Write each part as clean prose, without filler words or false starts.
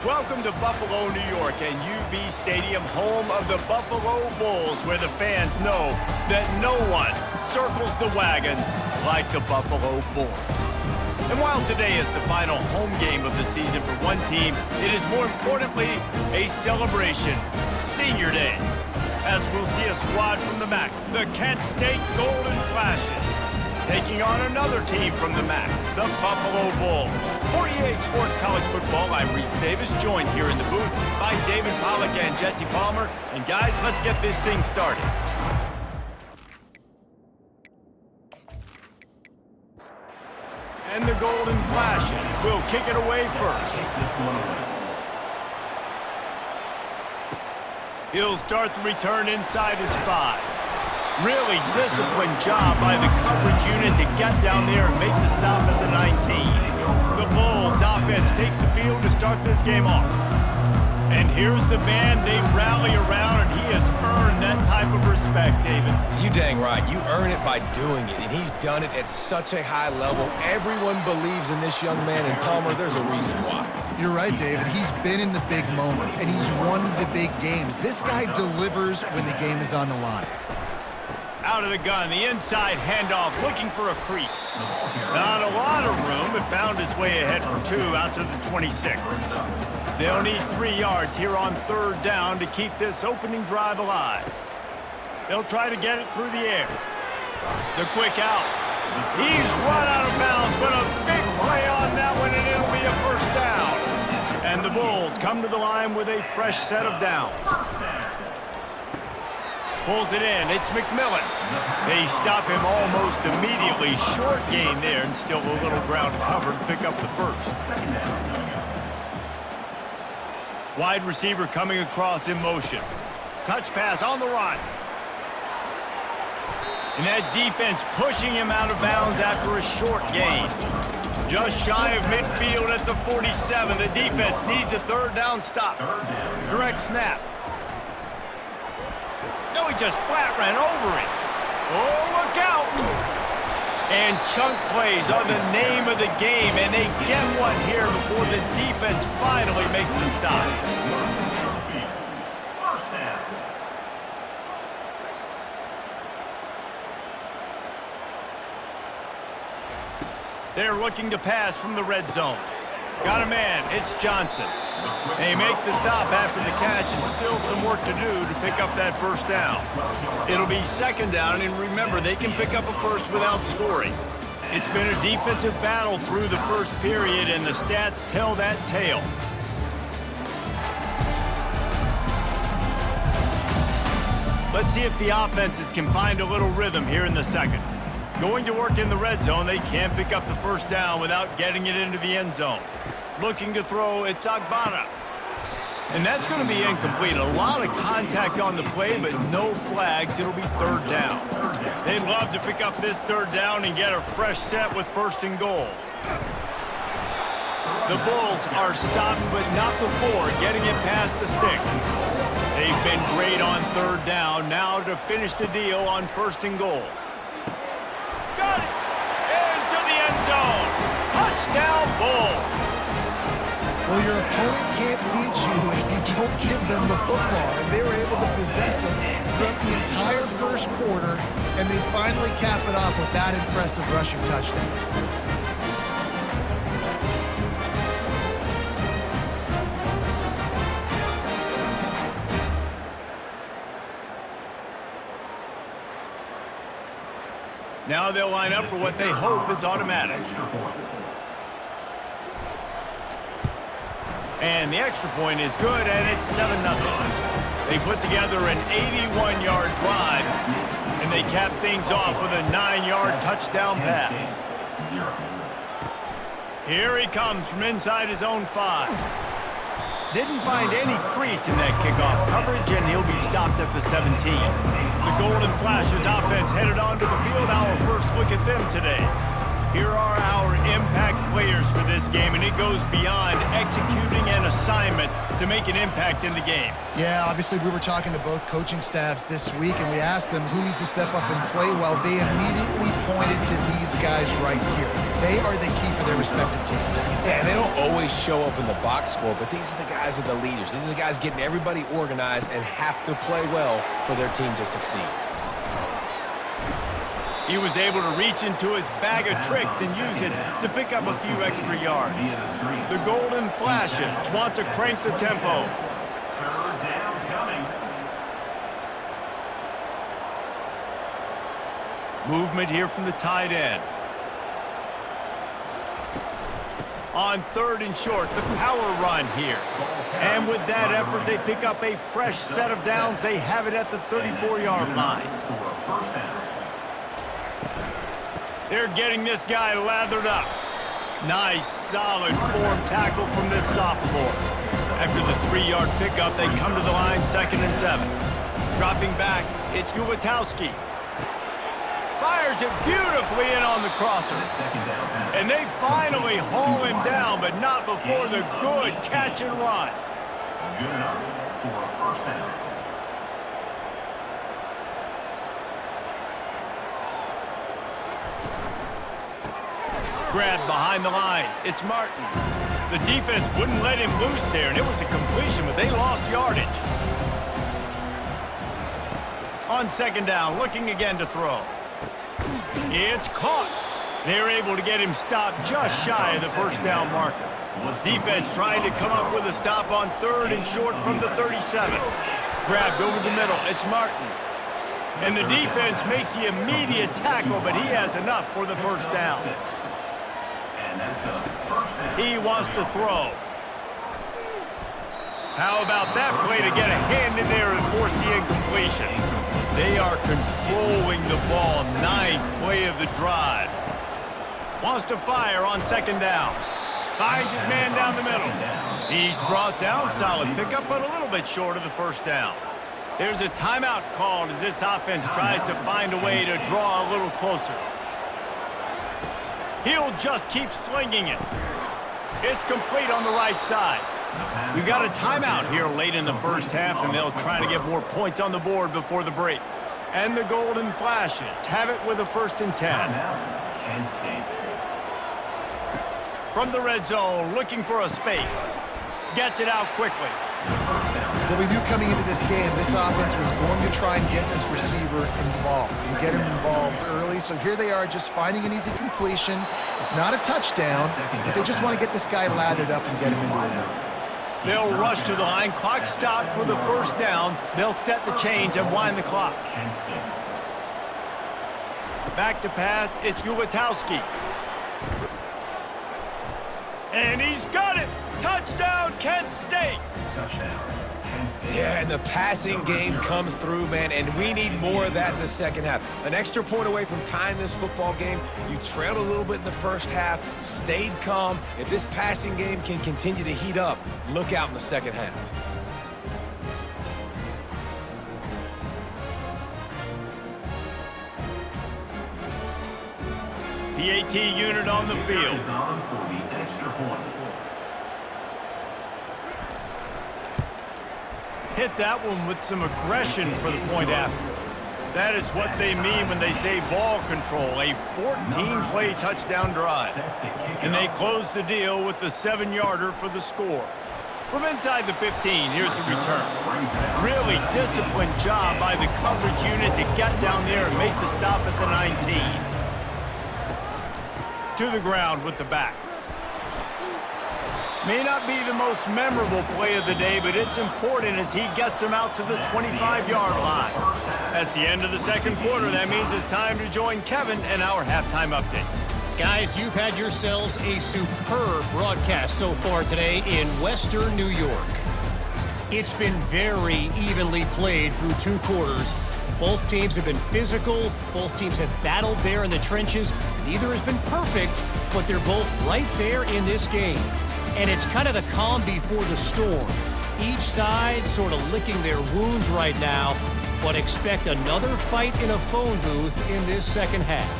Welcome to Buffalo, New York, and UB Stadium, home of the Buffalo Bulls, where the fans know that no one circles the wagons like the Buffalo Bulls. And while today is the final home game of the season for one team, it is more importantly a celebration, Senior Day, as we'll see a squad from the MAC, the Kent State Golden Flashes, taking on another team from the MAC, the Buffalo Bulls. For EA Sports College Football, I'm Reese Davis, joined here in the booth by David Pollack and Jesse Palmer. And guys, let's get this thing started. And the Golden Flashes will kick it away first. He'll start the return inside his 5. Really disciplined job by the coverage unit to get down there and make the stop at the 19. The Bulls offense takes the field to start this game off. And here's the man they rally around, and he has earned that type of respect, David. You dang right. You earn it by doing it, and he's done it at such a high level. Everyone believes in this young man, and Palmer, there's a reason why. You're right, David. He's been in the big moments, and he's won the big games. This guy delivers when the game is on the line. Out of the gun, the inside handoff, looking for a crease. Not a lot of room, but found his way ahead for 2 out to the 26. They'll need 3 yards here on 3rd down to keep this opening drive alive. They'll try to get it through the air. The quick out. He's run out of bounds, but a big play on that one, and it'll be a 1st down. And the Bulls come to the line with a fresh set of downs. Pulls it in. It's McMillan. They stop him almost immediately. Short gain there, and still a little ground to cover to pick up the 1st. Wide receiver coming across in motion. Touch pass on the run. And that defense pushing him out of bounds after a short gain. Just shy of midfield at the 47. The defense needs a 3rd down stop. Direct snap. No, he just flat ran over it. Oh, look out. And chunk plays are the name of the game, and they get one here before the defense finally makes the stop. They're looking to pass from the red zone. Got a man, it's Johnson. They make the stop after the catch, and still some work to do to pick up that 1st down. It'll be 2nd down, and remember, they can pick up a 1st without scoring. It's been a defensive battle through the 1st period, and the stats tell that tale. Let's see if the offenses can find a little rhythm here in the 2nd. Going to work in the red zone, they can't pick up the 1st down without getting it into the end zone. Looking to throw, it's Agbana. And that's going to be incomplete. A lot of contact on the play, but no flags. It'll be 3rd down. They'd love to pick up this 3rd down and get a fresh set with 1st and goal. The Bulls are stopped, but not before getting it past the sticks. They've been great on 3rd down. Now to finish the deal on 1st and goal. Got it! Into the end zone. Touchdown, Bulls. Well, your opponent can't beat you if you don't give them the football. And they were able to possess it throughout the entire 1st quarter, and they finally cap it off with that impressive rushing touchdown. Now they'll line up for what they hope is automatic. And the extra point is good, and it's 7-0. They put together an 81-yard drive, and they cap things off with a 9-yard touchdown pass. Here he comes from inside his own 5. Didn't find any crease in that kickoff coverage, and he'll be stopped at the 17. The Golden Flashes offense headed onto the field. Our first look at them today. Here are our impact players for this game, and it goes beyond executing an assignment to make an impact in the game. Yeah, obviously we were talking to both coaching staffs this week, and we asked them who needs to step up and play well. They immediately pointed to these guys right here. They are the key for their respective teams. Yeah, they don't always show up in the box score, but these are the guys that are the leaders. These are the guys getting everybody organized and have to play well for their team to succeed. He was able to reach into his bag of tricks and use it to pick up a few extra yards. The Golden Flashes want to crank the tempo. Movement here from the tight end. On 3rd and short, the power run here. And with that effort, they pick up a fresh set of downs. They have it at the 34-yard line. They're getting this guy lathered up. Nice, solid form tackle from this sophomore. After the 3-yard pickup, they come to the line 2nd and 7. Dropping back, it's Gutowski. Fires it beautifully in on the crosser. And they finally haul him down, but not before the good catch and run. Good enough for a first down. Grabbed behind the line. It's Martin. The defense wouldn't let him loose there, and it was a completion, but they lost yardage. On 2nd down, looking again to throw. It's caught. They're able to get him stopped just shy of the 1st down marker. Defense trying to come up with a stop on 3rd and short from the 37. Grabbed over the middle. It's Martin. And the defense makes the immediate tackle, but he has enough for the 1st down. He wants to throw. How about that play to get a hand in there and force the incompletion? They are controlling the ball. 9th play of the drive. Wants to fire on 2nd down. Finds his man down the middle. He's brought down. Solid pickup, but a little bit short of the 1st down. There's a timeout called as this offense tries to find a way to draw a little closer. He'll just keep slinging it. It's complete on the right side. We've got a timeout here late in the 1st half, and they'll try to get more points on the board before the break. And the Golden Flashes have it with a 1st and 10. From the red zone, looking for a space. Gets it out quickly. Well, we knew coming into this game, this offense was going to try and get this receiver involved and get him involved early. So here they are just finding an easy completion. It's not a touchdown, but they just want to get this guy lathered up and get him into a win. They'll rush to the line. Clock stopped for the 1st down. They'll set the chains and wind the clock. Back to pass. It's Gutowski. And he's got it. Touchdown, Kent State. Yeah, and the passing game comes through, man, and we need more of that in the 2nd half. An extra point away from tying this football game. You trailed a little bit in the 1st half, stayed calm. If this passing game can continue to heat up, look out in the 2nd half. PAT unit on the field. Hit that one with some aggression for the point after. That is what they mean when they say ball control, a 14-play touchdown drive. And they close the deal with the 7-yarder for the score. From inside the 15, here's the return. Really disciplined job by the coverage unit to get down there and make the stop at the 19. To the ground with the back. May not be the most memorable play of the day, but it's important as he gets them out to the 25-yard line. That's the end of the 2nd quarter. That means it's time to join Kevin and our halftime update. Guys, you've had yourselves a superb broadcast so far today in Western New York. It's been very evenly played through 2 quarters. Both teams have been physical. Both teams have battled there in the trenches. Neither has been perfect, but they're both right there in this game. And it's kind of the calm before the storm. Each side sort of licking their wounds right now, but expect another fight in a phone booth in this 2nd half.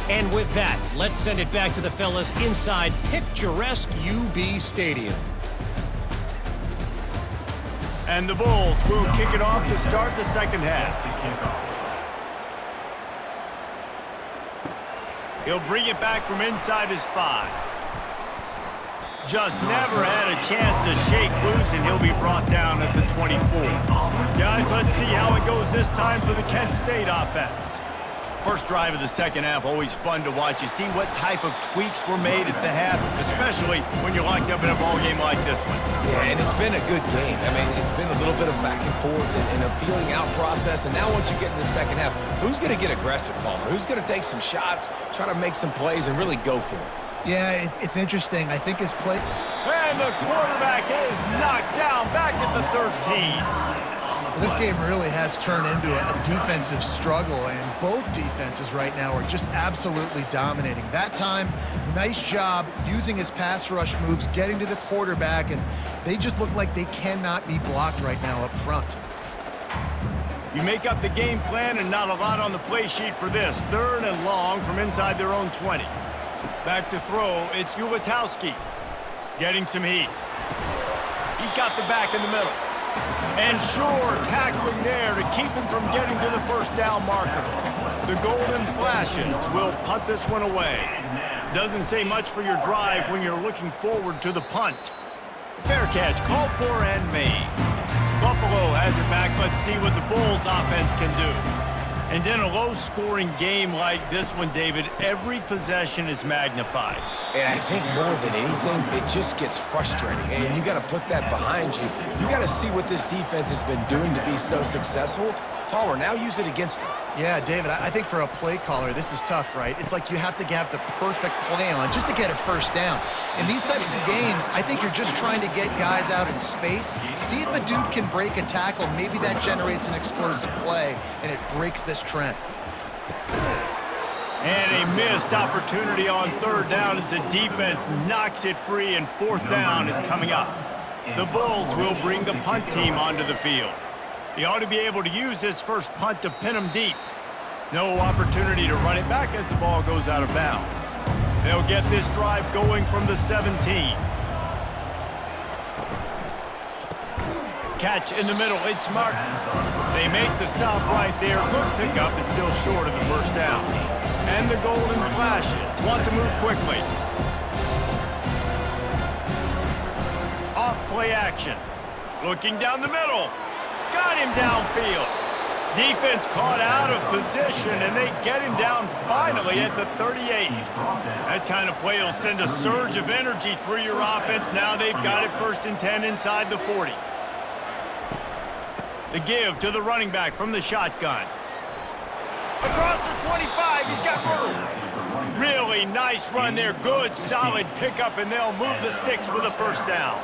And with that, let's send it back to the fellas inside picturesque UB Stadium. And the Bulls will kick it off to start the second half. He'll bring it back from inside his 5. Just never had a chance to shake loose, and he'll be brought down at the 24. Guys, let's see how it goes this time for the Kent State offense. First drive of the second half, always fun to watch. You see what type of tweaks were made at the half, especially when you're locked up in a ball game like this one. Yeah, and it's been a good game. I mean, it's been a little bit of back and forth and a feeling out process. And now once you get in the second half, who's going to get aggressive, Palmer? Who's going to take some shots, try to make some plays, and really go for it? Yeah, it's interesting. I think his play... And the quarterback is knocked down back at the 13. This game really has turned into a defensive struggle, and both defenses right now are just absolutely dominating. That time, nice job using his pass rush moves, getting to the quarterback, and they just look like they cannot be blocked right now up front. You make up the game plan and not a lot on the play sheet for this. 3rd and long from inside their own 20. Back to throw, it's Ulatowski getting some heat. He's got the back in the middle. And sure, tackling there to keep him from getting to the first down marker. The Golden Flashes will punt this one away. Doesn't say much for your drive when you're looking forward to the punt. Fair catch, called for and made. Buffalo has it back. Let's see what the Bulls offense can do. And in a low-scoring game like this one, David, every possession is magnified. And I think more than anything, it just gets frustrating. And you got to put that behind you. You got to see what this defense has been doing to be so successful. Palmer, now use it against him. Yeah, David, I think for a play caller, this is tough, right? It's like you have to have the perfect play on just to get a first down. In these types of games, I think you're just trying to get guys out in space, see if a dude can break a tackle. Maybe that generates an explosive play, and it breaks this trend. And a missed opportunity on 3rd down as the defense knocks it free, and 4th down is coming up. The Bulls will bring the punt team onto the field. He ought to be able to use his first punt to pin him deep. No opportunity to run it back as the ball goes out of bounds. They'll get this drive going from the 17. Catch in the middle, it's Martin. They make the stop right there. Good pickup, it's still short of the first down. And the Golden Flashes want to move quickly. Off play action. Looking down the middle. Got him downfield. Defense caught out of position, and they get him down finally at the 38. That kind of play will send a surge of energy through your offense. Now they've got it 1st and 10 inside the 40. The give to the running back from the shotgun. Across the 25, he's got room. Really nice run there. Good, solid pickup, and they'll move the sticks with a first down.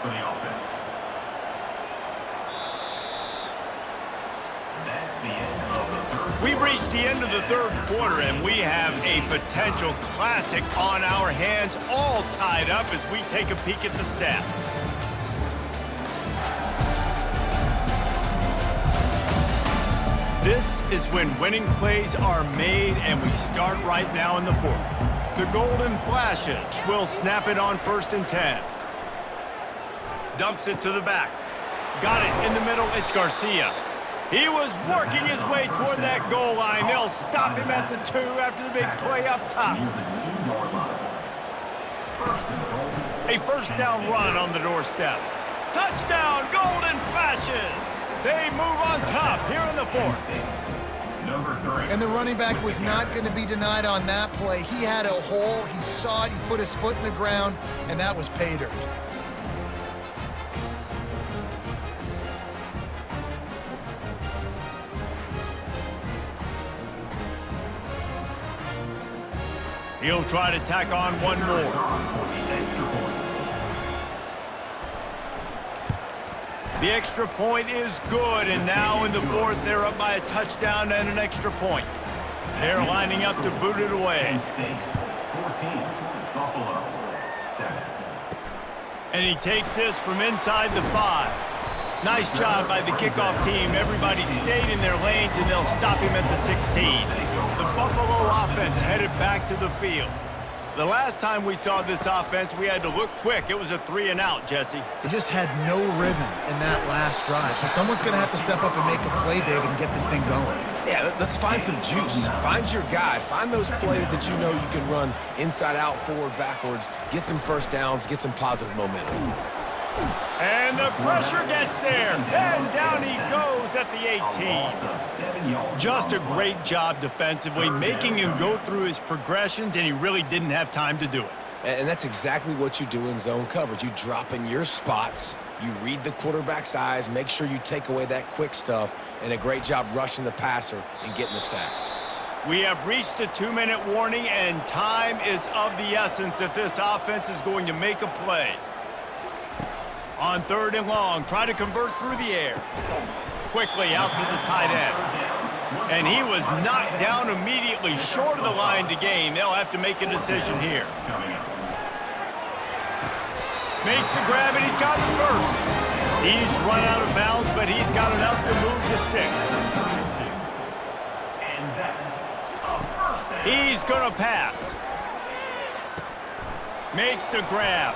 We've reached the end of the 3rd quarter, and we have a potential classic on our hands, all tied up as we take a peek at the stats. This is when winning plays are made, and we start right now in the 4th. The Golden Flashes will snap it on 1st and 10. Dumps it to the back. Got it in the middle, it's Garcia. He was working his way toward that goal line. They'll stop him at the 2 after the big play up top. A first down run on the doorstep. Touchdown, Golden Flashes! They move on top here in the 4th. And the running back was not going to be denied on that play. He had a hole, he saw it, he put his foot in the ground, and that was pay dirt. He'll try to tack on one more. The extra point is good, and now in the 4th, they're up by a touchdown and an extra point. They're lining up to boot it away. 14, Buffalo 7. And he takes this from inside the 5. Nice job by the kickoff team. Everybody stayed in their lanes, and they'll stop him at the 16. The Buffalo offense headed back to the field. The last time we saw this offense, we had to look quick. It was a 3-and-out, Jesse. They just had no rhythm in that last drive. So someone's going to have to step up and make a play, David, and get this thing going. Yeah, let's find some juice. Find your guy. Find those plays that you know you can run inside out, forward, backwards. Get some first downs. Get some positive momentum. And the pressure gets there. And down he goes at the 18. Just a great job defensively, making him go through his progressions, and he really didn't have time to do it. And that's exactly what you do in zone coverage. You drop in your spots. You read the quarterback's eyes. Make sure you take away that quick stuff. And a great job rushing the passer and getting the sack. We have reached the 2-minute warning, and time is of the essence if this offense is going to make a play. On 3rd and long, try to convert through the air. Quickly out to the tight end. And he was knocked down immediately, short of the line to gain. They'll have to make a decision here. Makes the grab, and he's got the first. He's run out of bounds, but he's got enough to move the sticks. He's going to pass. Makes the grab.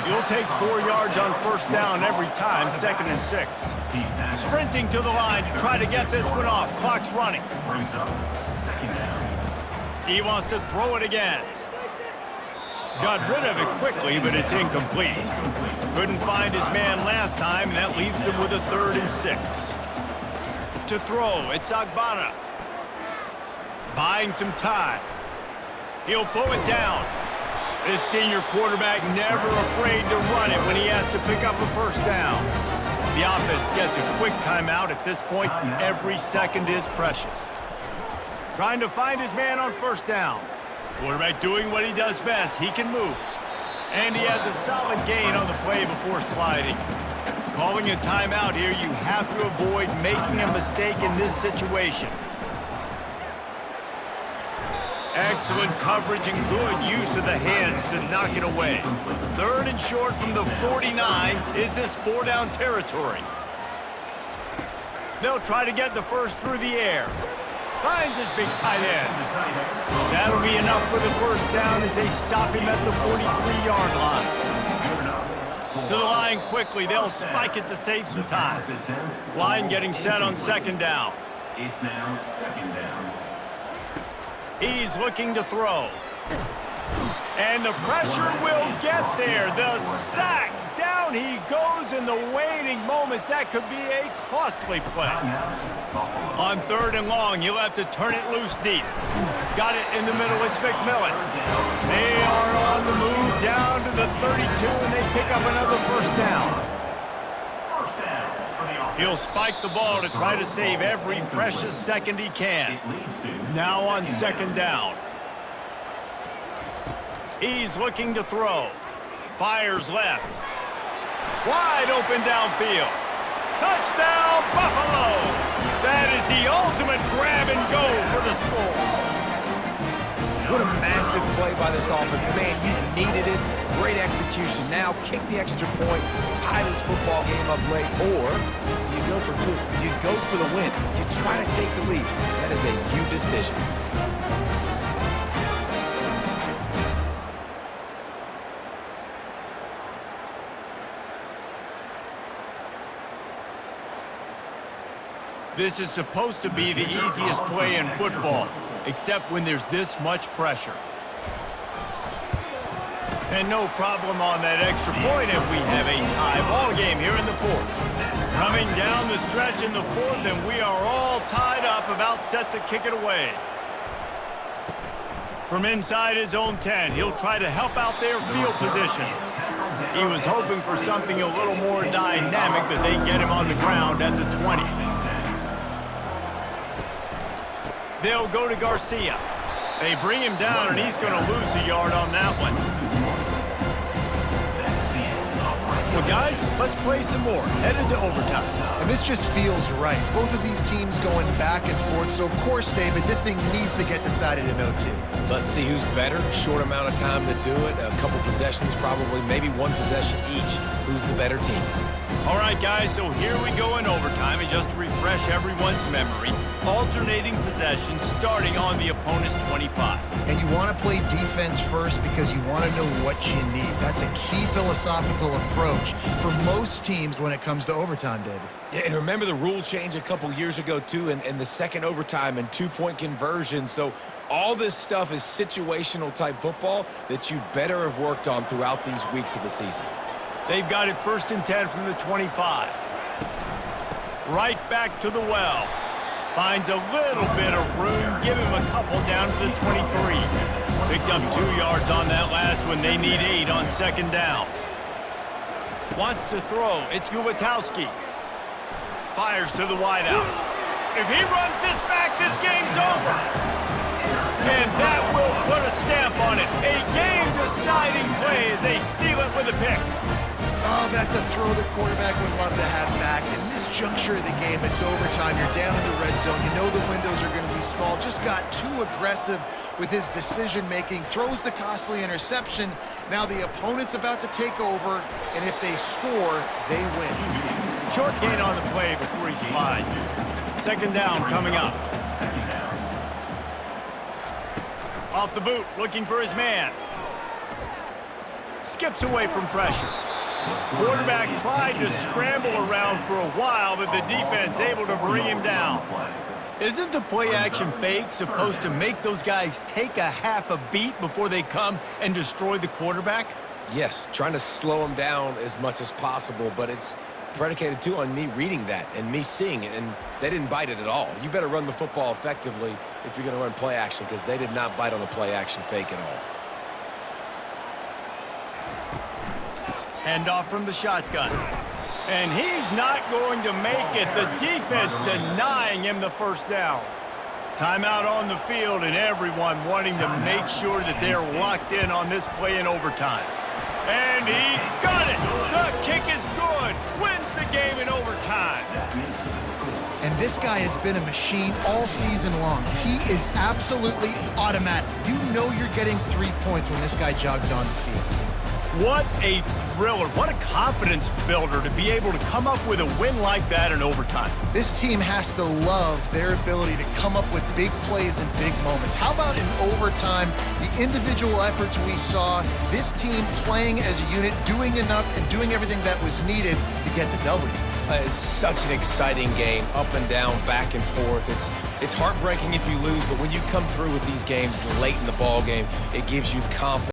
You'll take 4 yards on 1st down every time, 2nd and 6. Sprinting to the line to try to get this one off. Clock's running. He wants to throw it again. Got rid of it quickly, but it's incomplete. Couldn't find his man last time, and that leaves him with a 3rd and 6. To throw, it's Agbana. Buying some time. He'll pull it down. This senior quarterback never afraid to run it when he has to pick up a 1st down. The offense gets a quick timeout. At this point, every second is precious. Trying to find his man on 1st down. Quarterback doing what he does best. He can move. And he has a solid gain on the play before sliding. Calling a timeout here, you have to avoid making a mistake in this situation. Excellent coverage and good use of the hands to knock it away. 3rd and short from the 49. Is this 4-down territory? They'll try to get the first through the air. Finds his big tight end. That'll be enough for the 1st down as they stop him at the 43-yard line. To the line quickly. They'll spike it to save some time. Line getting set on 2nd down. It's now 2nd down. He's looking to throw. And the pressure will get there. The sack. Down he goes in the waiting moments. That could be a costly play. On 3rd and long, he'll have to turn it loose deep. Got it in the middle. It's McMillan. They are on the move down to the 32, and they pick up another 1st down. He'll spike the ball to try to save every precious second he can. Now on 2nd down. He's looking to throw. Fires left. Wide open downfield. Touchdown, Buffalo! That is the ultimate grab and go for the score. What a massive play by this offense. Man, you needed it. Great execution. Now kick the extra point, tie this football game up late, or do you go for 2? Do you go for the win? Do you try to take the lead? That is a you decision. This is supposed to be the easiest play in football, except when there's this much pressure. And no problem on that extra point, and we have a tie ball game here in the 4th. Coming down the stretch in the 4th, and we are all tied up, about set to kick it away. From inside his own 10, he'll try to help out their field position. He was hoping for something a little more dynamic, but they get him on the ground at the 20. They'll go to Garcia. They bring him down, and he's going to lose a yard on that one. Well, guys, let's play some more. Headed to overtime. And this just feels right. Both of these teams going back and forth. So, of course, David, this thing needs to get decided in OT. Let's see who's better. Short amount of time to do it. A couple possessions probably, maybe one possession each. who's the better team. All right, guys, so here we go in overtime, and just to refresh everyone's memory, alternating possession starting on the opponent's 25. And you want to play defense first because you want to know what you need. That's a key philosophical approach for most teams when it comes to overtime, David. Yeah, and remember the rule change a couple years ago, too, and the second overtime and two-point conversion. So all this stuff is situational-type football that you better have worked on throughout these weeks of the season. They've got it 1st and 10 from the 25. Right back to the well. Finds a little bit of room. Give him a couple down to the 23. Picked up 2 yards on that last one. They need 8 on 2nd down. Wants to throw. It's Gutowski. Fires to the wideout. If he runs this back, this game's over. And that will put a stamp on it. A game-deciding play as they seal it with a pick. Oh, that's a throw the quarterback would love to have back. In this juncture of the game, it's overtime. You're down in the red zone. You know the windows are going to be small. Just got too aggressive with his decision-making. Throws the costly interception. Now the opponent's about to take over, and if they score, they win. Short gain on the play before he slides. 2nd down coming up. Off the boot, looking for his man. Skips away from pressure. Quarterback tried to scramble around for a while, but the defense able to bring him down. Isn't the play-action fake supposed to make those guys take a half a beat before they come and destroy the quarterback? Yes, trying to slow him down as much as possible, but it's predicated, too, on me reading that and me seeing it, and they didn't bite it at all. You better run the football effectively if you're going to run play-action, because they did not bite on the play-action fake at all. Handoff from the shotgun. And he's not going to make it. The defense denying him the 1st down. Timeout on the field, and everyone wanting to make sure that they're locked in on this play in overtime. And he got it. The kick is good. Wins the game in overtime. And this guy has been a machine all season long. He is absolutely automatic. You know you're getting 3 points when this guy jogs on the field. What a thriller. What a confidence builder to be able to come up with a win like that in overtime. This team has to love their ability to come up with big plays and big moments. How about in overtime, the individual efforts we saw, this team playing as a unit, doing enough and doing everything that was needed to get the W. It's such an exciting game, up and down, back and forth. It's heartbreaking if you lose, but when you come through with these games late in the ball game, it gives you confidence.